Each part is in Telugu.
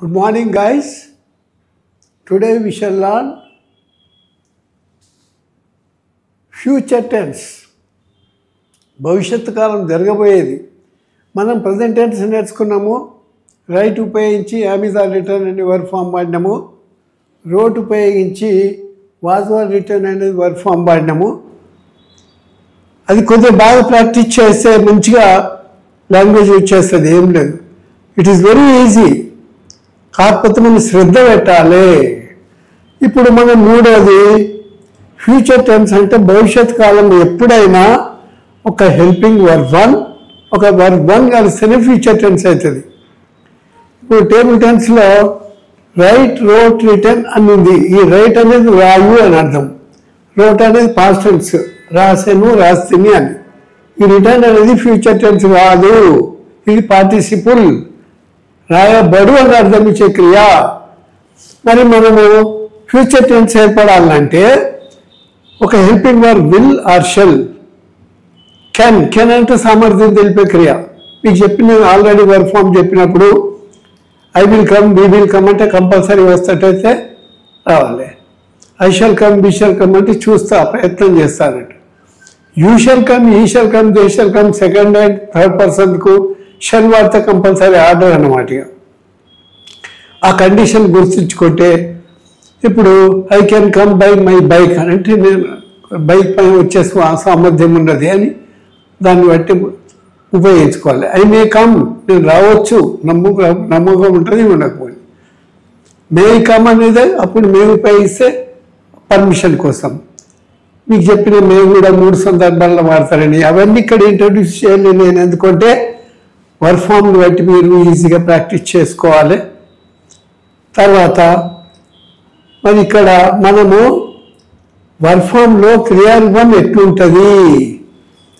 Good morning, guys. Today we shall learn future tense. భవిష్యత్తు కాలం జరగబోయేది. మనం ప్రజెంట్ టెన్స్ నేర్చుకున్నాము. రైట్ ఉపయోగించి అమెజాన్ రిటర్న్ అనే వర్బ్ ఫామ్ వాడినాము. రోట్ ఉపయోగించి వాజ్ వర్ రిటర్న్ అనేది వర్బ్ ఫామ్ వాడినాము. అది కొంచెం బాగా ప్రాక్టీస్ చేస్తే మంచిగా లాంగ్వేజ్ వచ్చేస్తుంది. ఏం లేదు, ఇట్ ఈస్ వెరీ ఈజీ. కాకపోతే మనం శ్రద్ధ పెట్టాలి. ఇప్పుడు మనం మూడోది ఫ్యూచర్ టెన్స్ అంటే భవిష్యత్ కాలం ఎప్పుడైనా ఒక హెల్పింగ్ వర్బ్ వన్ ఒక వర్బ్ వన్ కలిస్తేనే ఫ్యూచర్ టెన్స్ అవుతుంది. ఇప్పుడు టేబుల్ టెన్స్లో రైట్, రోట్, రిటర్న్ అని ఉంది. ఈ రైట్ అనేది రాయు అని అర్థం, రోట్ అనేది పాస్ట్ టెన్స్ రాసాను రాస్తుంది అని. ఈ రిటర్న్ అనేది ఫ్యూచర్ టెన్స్ కాదు, ఇది పార్టిసిపుల్ రాయబడు అని అర్థం ఇచ్చే క్రియ. మరి మనము ఫ్యూచర్ టెన్స్ ఏర్పడాలంటే ఒక helping verb will or shall. Can అంటే సామర్థ్యం తెలిపే క్రియ. మీకు చెప్పిన ఆల్రెడీ వర్బ్ ఫామ్ చెప్పినప్పుడు I will come, we will come అంటే కంపల్సరీ వస్తట్టయితే రావాలి. I shall come, we shall come అంటే చూస్తా, ప్రయత్నం చేస్తానట్టు. You shall come, he shall come, they shall come second and third పర్సన్కు షెల్ వాడితే కంపల్సరీ ఆర్డర్ అన్నమాట. ఆ కండిషన్ గుర్తుంచుకుంటే ఇప్పుడు I can come by my bike అని అంటే నేను బైక్ పైన వచ్చే సామర్థ్యం ఉన్నది అని దాన్ని బట్టి ఉపయోగించుకోవాలి. ఐ మే కమ్, నేను రావచ్చు, నమ్మకం ఉంటుంది, ఉండకపోయింది. మే కమ్ అనేది అప్పుడు మే ఉపయోగిస్తే పర్మిషన్ కోసం. మీకు చెప్పిన మే కూడా 3 సందర్భాల్లో వాడతారని అవన్నీ ఇక్కడ ఇంట్రడ్యూస్ చేయాలి నేను. ఎందుకంటే వర్బ్ ఫామ్ని బట్టి మీరు ఈజీగా ప్రాక్టీస్ చేసుకోవాలి. తర్వాత మరి ఇక్కడ మనము వర్బ్ ఫామ్లో క్రియారూపం ఎట్లుంటుంది.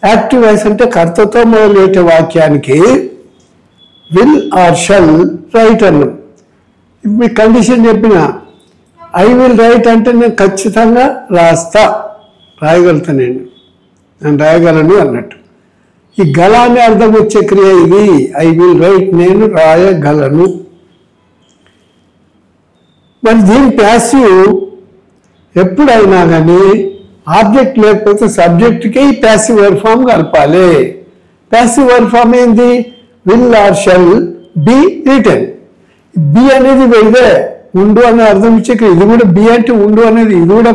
యాక్టివ్ వాయిస్ అంటే కర్తతో మొదలెట్టే వాక్యానికి విల్ ఆర్ షల్ రైట్ అన్నాం. ఇప్పుడు మీ కండిషన్ చెప్పిన ఐ విల్ రైట్ అంటే నేను ఖచ్చితంగా రాస్తా, రాయగలుగుతాను, నేను రాయగలను అన్నట్టు. ఈ గల అనే అర్థం వచ్చే క్రియ ఇది. ఐ విల్ రైట్, నేను రాయగలను. మరి దీని ప్యాసివ్ ఎప్పుడైనా కానీ ఆబ్జెక్ట్ లేకపోతే సబ్జెక్ట్కే ఈ ప్యాసివ్ వర్బ్ ఫామ్ కలపాలి. ప్యాసివ్ వర్బ్ ఫామ్ ఏంది? Will or shall be written. Be అనేది ఇదే ఉండు అనే అర్థం ఇచ్చే క్రియ. ఇది కూడా బి అంటే ఉండు అనేది, ఇది కూడా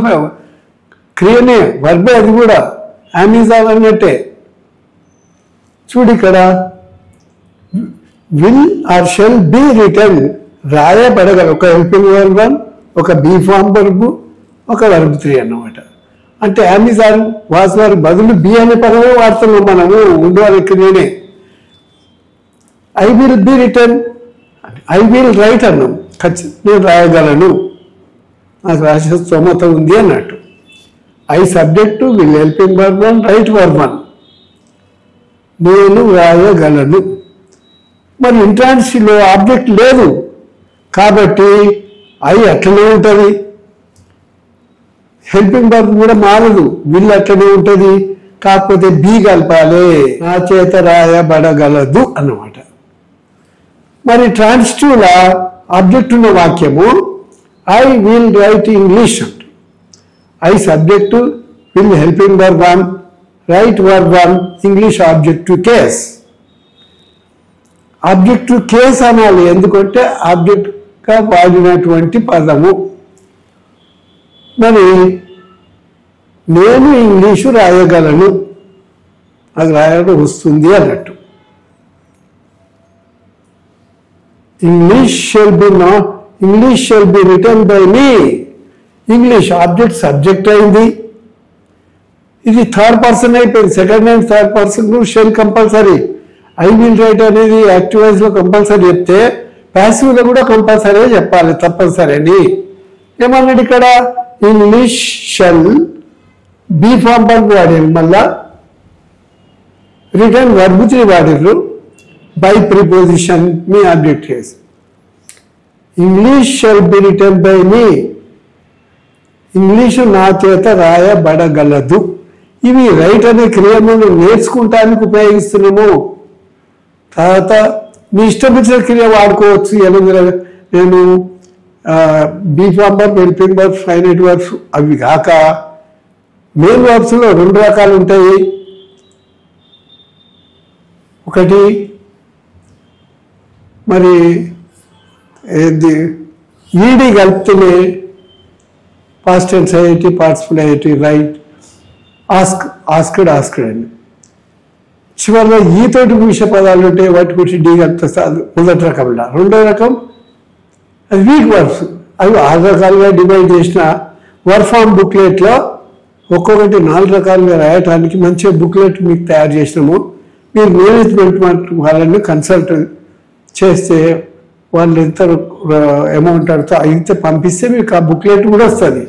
క్రియనే, వర్బే. అది కూడా అమెజాన్ అన్నట్టే. చూడు ఇక్కడ will or shall be written, రాయబడగల ఒక హెల్పింగ్ వర్బ్ వన్, ఒక బీ ఫామ్ వర్బ్, ఒక వర్బ్ 3 అన్నమాట. అంటే అమెజాన్ వాజ్ వర్బ్ బదులు బి అనే పదమే వాడుతున్నాం మనము, ఉండు అనే క్రియనే. I will be written, I will write అన్నాం, నేను రాయగలను, నాకు రాసే స్తోమత ఉంది అన్నట్టు. I subject, will helping verb one, write verb one, నేను రాయగలను. మరి ఇంట్రాన్సిలో ఆబ్జెక్ట్ లేదు కాబట్టి ఐ అట్లనే ఉంటుంది, హెల్పింగ్ వర్బ్ కూడా మారదు, విల్ అట్లనే ఉంటుంది. కాకపోతే బి కలపాలి, నా చేత రాయబడగలదు అన్నమాట. మరి ట్రాన్సిటివ్లో ఆబ్జెక్ట్ ఉన్న వాక్యము ఐ విల్ రైట్ ఇంగ్లీష్ అంట. I subject, will helping verb one, write verb one, English object to case. Object to case అనాలి, ఎందుకంటే ఆబ్జెక్ట్గా వాడినటువంటి పదము. మరి నేను ఇంగ్లీషు రాయగలను, అది రాయడం వస్తుంది అన్నట్టు. English shall be written by me. English object subject అయింది, ఇది థర్డ్ పర్సన్ అయిపోయింది. Second and third person shall compulsory. I will write అనేది యాక్టివ్ వాయిస్లో కంపల్సరీ చెప్తే ప్యాసివ్లో కూడా కంపల్సరీ చెప్పాలి, తప్పనిసరి అని. ఏమన్నాడు ఇక్కడ? English shall be form verb వాడారు, మళ్ళా రిటర్న్ వర్బ్ 3 వాడారు, బై ప్రిపోజిషన్ మీ ఆబ్జెక్ట్ చేసి. English shall be written by me, English నా చేత రాయబడగలదు. ఇవి రైట్ అనే క్రియను నేర్చుకుంటానికి ఉపయోగిస్తున్నాము. తర్వాత మీ ఇష్టం వచ్చిన క్రియ వాడుకోవచ్చు. నేను బీఫార్మర్, హెల్పింగ్ వర్బ్స్, ఫైనైట్ వర్బ్స్ అవి కాక మెయిన్ వర్బ్స్లో 2 రకాలు ఉంటాయి. ఒకటి మరి ఏది ఈడీ కలిపితేనే పాస్ట్ టెన్స్ అయ్యేటి, పార్టిసిపల్ అయ్యేటి, రైట్, ఆస్క్డ్ అండి. చివరిలో ఈతోటి ముగిసే పదాలు ఉంటే వాటి గురించి డీ కలిపితే మొదటి రకంలో. రెండో రకం అది వీక్ వర్బ్స్. అవి 6 రకాలుగా డివైడ్ చేసిన వర్క్ ఫామ్ బుక్లెట్లో ఒక్కొక్కటి 4 రకాలుగా రాయటానికి మంచిగా బుక్లెట్ మీకు తయారు చేసినాము. మీరు మేనేజ్మెంట్ వాళ్ళని కన్సల్ట్ చేస్తే వాళ్ళు ఎంత అమౌంట్ అడుగుతా అయితే పంపిస్తే మీకు ఆ బుక్లెట్ కూడా వస్తుంది.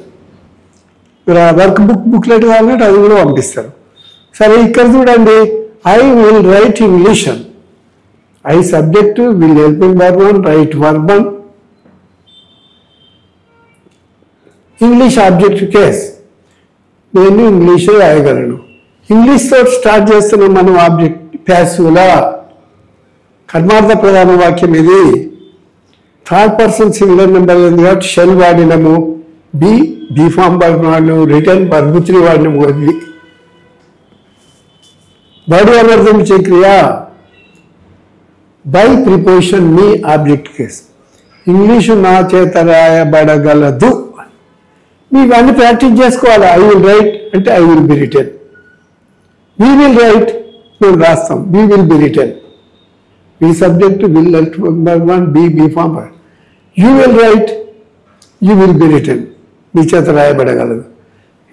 మీరు ఆ వర్క్ బుక్లెట్ కావాలంటే అది కూడా పంపిస్తారు. సరే, ఇక్కడ చూడండి, ఐ విల్ రైట్ ఇంగ్లీష్ అని. I subject, will helping verb 1, right verb 1, English object case. నేను ఇంగ్లీష్ రాయగలను. ఇంగ్లీష్తో స్టార్ట్ చేస్తున్నాం మనం ఆబ్జెక్ట్ ప్యాసివ్లా. కర్మార్థ ప్రధాన వాక్యం ఇది. 3rd person సింగులర్ నెంబర్ ఉంది కాబట్టి షెల్ వాడినము. బీఫామ్ వర్బ్ వాడినము. రిటర్న్ వర్బ్ 3 వాడినము. అది బాడీ అనర్థం ఇచ్చే క్రియ by preposition me object case. English నా చేత రాయబడగలదు. మీకు అన్ని ప్రాక్టీస్ చేసుకోవాలి. ఐ విల్ రైట్ అంటే I will be written. We will write మేము రాస్తాం. We will be written. మీ subject will verb 1, be form verb. You will write, you will be written. మీ చేత రాయబడగలదు.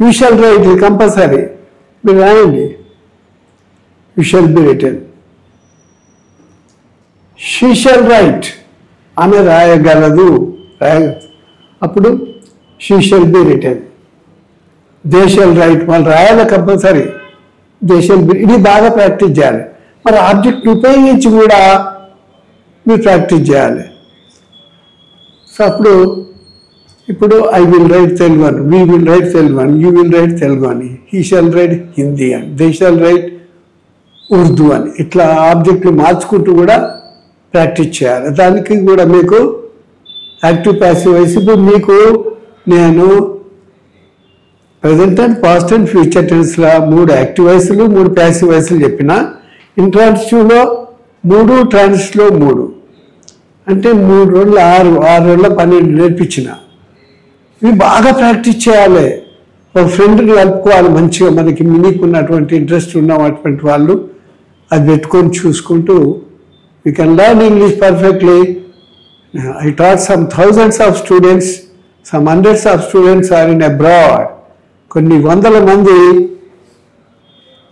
యూ షల్ రైట్, ఇది కంపల్సరీ. మీరు రాయండి. You shall be return. She shall right, ఆమె రాయగలదు. అప్పుడు she shall be return. They shall right, వాళ్ళు రాయాలి కంపల్సరీ. They shall be. ఇది బాగా ప్రాక్టీస్ చేయాలి. మరి ఆబ్జెక్ట్ ఉపయోగించి కూడా మీరు ప్రాక్టీస్ చేయాలి. సో అప్పుడు ఇప్పుడు ఐ విల్ రైట్ తెలుగు అని, వీ విల్ రైట్ తెలుగు అని, యూ విల్ రైట్ తెలుగు అని, హీ షల్ రైట్ హిందీ అని, దే షల్ రైట్ ఉర్దూ అని. ఇట్లా ఆబ్జెక్ట్లు మార్చుకుంటూ కూడా ప్రాక్టీస్ చేయాలి. దానికి కూడా మీకు యాక్టివ్ ప్యాసివ్ వాయిస్. ఇప్పుడు మీకు నేను present and past and future టెన్స్లో 3 యాక్టివ్ వాయిస్లు, 3 ప్యాసివ్ వాయిస్లు చెప్పిన. ఇంట్రాన్సిటివ్లో 3, ట్రాన్సిటివ్లో 3 అంటే 3 రోజులు 6, 6 రోజుల 12 నేర్పించిన. ఇవి బాగా ప్రాక్టీస్ చేయాలి. ఒక ఫ్రెండ్ని కలుపుకోవాలి మంచిగా. మనకి మీకు ఉన్నటువంటి ఇంట్రెస్ట్ ఉన్నటువంటి వాళ్ళు అది పెట్టుకొని చూసుకుంటూ you can learn English perfectly. I taught some thousands of students, some hundreds of students are in abroad. కొన్ని వందల మంది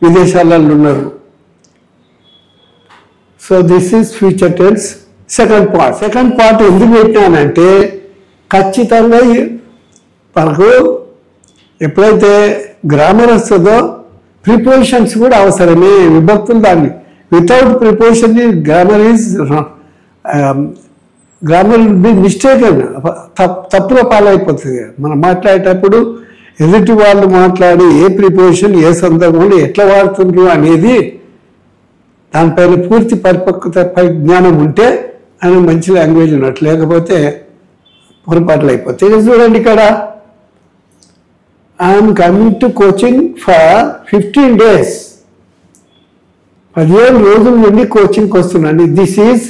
విదేశాలలో ఉన్నారు. So this is future tense. Second part ఎందుకు పెట్టినానంటే ఖచ్చితంగా మనకు ఎప్పుడైతే గ్రామర్ వస్తుందో ప్రిపోజిషన్స్ కూడా అవసరమే. విభక్తులు దాన్ని without preposition grammar be mistake అని తప్పుల పాలైపోతుంది. మనం మాట్లాడేటప్పుడు ఎదుటి వాళ్ళు మాట్లాడి ఏ ప్రిపోజిషన్ ఏ సందర్భంలో ఎట్లా వాడుతుండ్రు అనేది దానిపైన పూర్తి పరిపక్వత జ్ఞానం ఉంటే ఆయన మంచి లాంగ్వేజ్ ఉన్నట్టు, లేకపోతే పొరపాట్లు అయిపోతాయి. చూడండి ఇక్కడ I'm coming to coaching for 15 days. 15 రోజుల నుండి కోచింగ్కి వస్తున్నాను. This is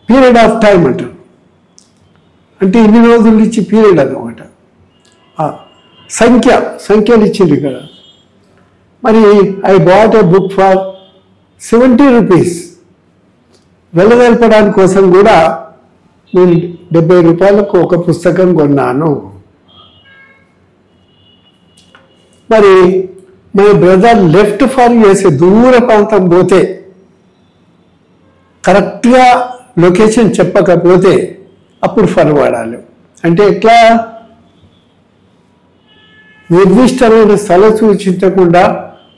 period of time అంటారు. అంటే ఇన్ని రోజుల నుంచి పీరియడ్ అన్నమాట. సంఖ్యలు ఇచ్చింది ఇక్కడ. మరి I bought a book for 70 rupees. వెళ్ళగలపడానికి కోసం కూడా నేను 70 రూపాయలకు ఒక పుస్తకం కొన్నాను. మరి my brother left for USA. దూర ప్రాంతం పోతే కరెక్ట్గా లొకేషన్ చెప్పకపోతే అప్పుడు ఫర్ వాడాలి. అంటే ఎట్లా నిర్దిష్టమైన స్థలం సూచించకుండా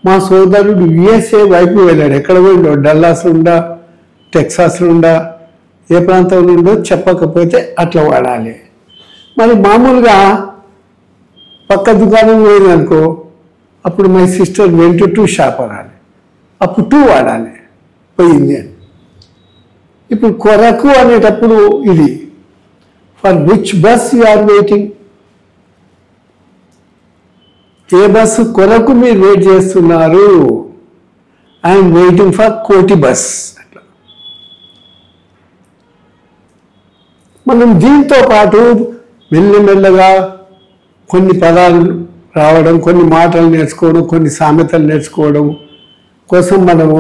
మా సోదరుడు యుఎస్ఏ వైపు వెళ్ళాడు. ఎక్కడ పోయిండో, డల్లాస్ ఉండా, టెక్సాస్ ఉండా, ఏ ప్రాంతం నుండో చెప్పకపోతే అట్లా వాడాలి. మరి మామూలుగా పక్క దుకాణం పోయిందనుకో, అప్పుడు my sister went to shop అనాలి. అప్పుడు టు వాడాలి, పోయింది అని. ఇప్పుడు కొరకు అనేటప్పుడు ఇది for which bus you are waiting, ఏ బస్సు కొరకు మీరు వెయిట్ చేస్తున్నారు. I'm waiting for Koti bus. అట్లా మనం దీంతో పాటు మెల్లమెల్లగా కొన్ని పదాలు రావడం, కొన్ని మాటలు నేర్చుకోవడం, కొన్ని సామెతలు నేర్చుకోవడం కోసం మనము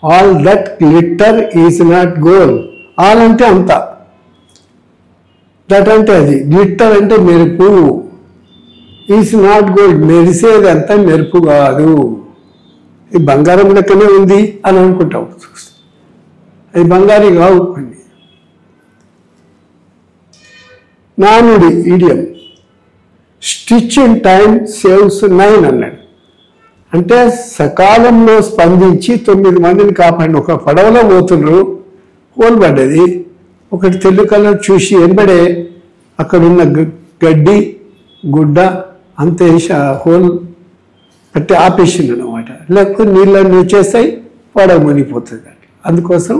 all that glitter is not gold. All అంటే అంత, దట్ అంటే అది, గ్లిట్టర్ అంటే మెరుపు, ఈజ్ నాట్ గోల్డ్ మెరిసేది అంత మెరుపు కాదు, ఇది బంగారం లెక్కనే ఉంది అని అనుకుంటాం. అది బంగారీ కావు. కొన్ని నానుడి ఈడియం స్టిచ్ ఇన్ టైం సేవ్స్ 9 అన్నాడు. అంటే సకాలంలో స్పందించి 9 మందిని కాపాడిన. ఒక పడవలో పోతున్నారు, హోల్ పడ్డది, ఒకటి తెల్ల కలర్ చూసి వెనబడే అక్కడున్న గడ్డి గుడ్డ అంతే హోల్ పట్టి ఆపేసింది అనమాట. లేకపోతే నీళ్ళని వచ్చేస్తాయి, పడవ మునిగిపోతుంది. అందుకోసం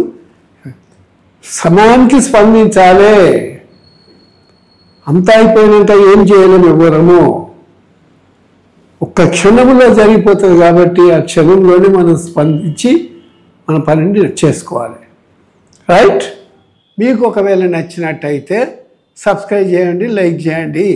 సమయానికి స్పందించాలి. అంతా అయిపోయినాక ఏం చేయలేము ఎవరము, ఒక్క క్షణంలో జరిగిపోతుంది. కాబట్టి ఆ క్షణంలోనే మనం స్పందించి మన పనిని చేసుకోవాలి. రైట్? మీకు ఒకవేళ నచ్చినట్టయితే సబ్స్క్రైబ్ చేయండి, లైక్ చేయండి.